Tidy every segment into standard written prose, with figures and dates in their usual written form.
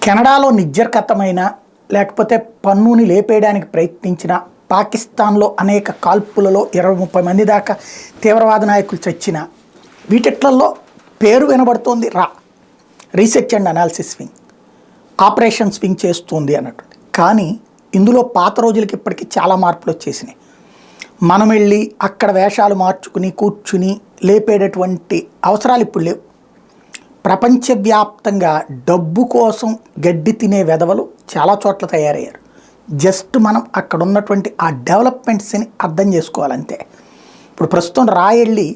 కెనడాలో నిర్జరకతమైన లేకపోతే పన్నుని లేపేయడానికి ప్రయత్నించిన పాకిస్తాన్లో అనేక కాల్పులలో 20-30 మంది దాకా తీవ్రవాద నాయకులు చచ్చిన వీటిట్లలో పేరు వినబడుతోంది research and analysis wing, operations wing చేస్తుంది అన్నట్టు. కానీ ఇందులో పాత రోజులకి ఇప్పటికీ చాలా మార్పులు వచ్చేసినాయి. మనం వెళ్ళి అక్కడ వేషాలు మార్చుకుని కూర్చుని లేపేటటువంటి అవసరాలు ఇప్పుడు లేవు. ప్రపంచవ్యాప్తంగా డబ్బు కోసం గడ్డి తినే వెధవలు చాలా చోట్ల తయారయ్యారు. జస్ట్ మనం అక్కడ ఉన్నటువంటి ఆ డెవలప్మెంట్స్ని అర్థం చేసుకోవాలంతే. ఇప్పుడు ప్రస్తుతం వెళ్ళి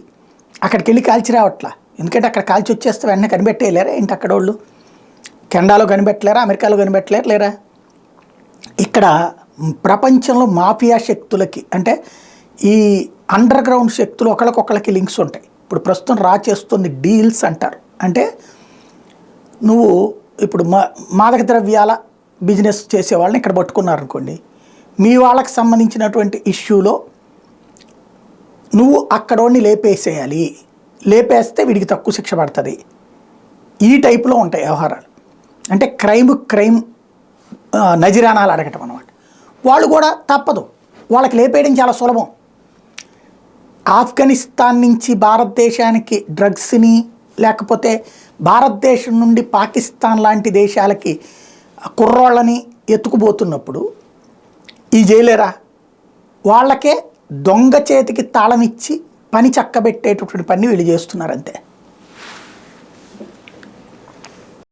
అక్కడికి వెళ్ళి కాల్చి రావట్లా, ఎందుకంటే అక్కడ కాల్చి వచ్చేస్తే వెంటనే కనిపెట్టేయలేరా ఏంటి? అక్కడ వాళ్ళు కెనడాలో కనిపెట్టలేరా, అమెరికాలో కనిపెట్టలేరు లేరా? ఇక్కడ ప్రపంచంలో మాఫియా శక్తులకి అంటే ఈ అండర్ గ్రౌండ్ శక్తులు ఒకరికొకరికి లింక్స్ ఉంటాయి. ఇప్పుడు ప్రస్తుతం చేస్తుంది డీల్స్ అంటారు. అంటే నువ్వు ఇప్పుడు మాదక ద్రవ్యాల బిజినెస్ చేసే వాళ్ళని ఇక్కడ పట్టుకున్నారనుకోండి, మీ వాళ్ళకి సంబంధించినటువంటి ఇష్యూలో నువ్వు అక్కడోని లేపేసేయాలి, లేపేస్తే వీడికి తక్కువ శిక్ష పడుతుంది. ఈ టైపులో ఉంటాయి వ్యవహారాలు. అంటే క్రైమ్ నజిరానాలు అడగటం అన్నమాట. వాళ్ళు కూడా తప్పదు, వాళ్ళకి లేపేయడం చాలా సులభం. ఆఫ్ఘనిస్తాన్ నుంచి భారతదేశానికి డ్రగ్స్ని, లేకపోతే భారతదేశం నుండి పాకిస్తాన్ లాంటి దేశాలకి కుర్రోళ్ళని ఎత్తుకుపోతున్నప్పుడు ఈ జైలేరా వాళ్ళకే దొంగ చేతికి తాళం ఇచ్చి పని చక్కబెట్టేటటువంటి పని వీళ్ళు చేస్తున్నారు అంతే.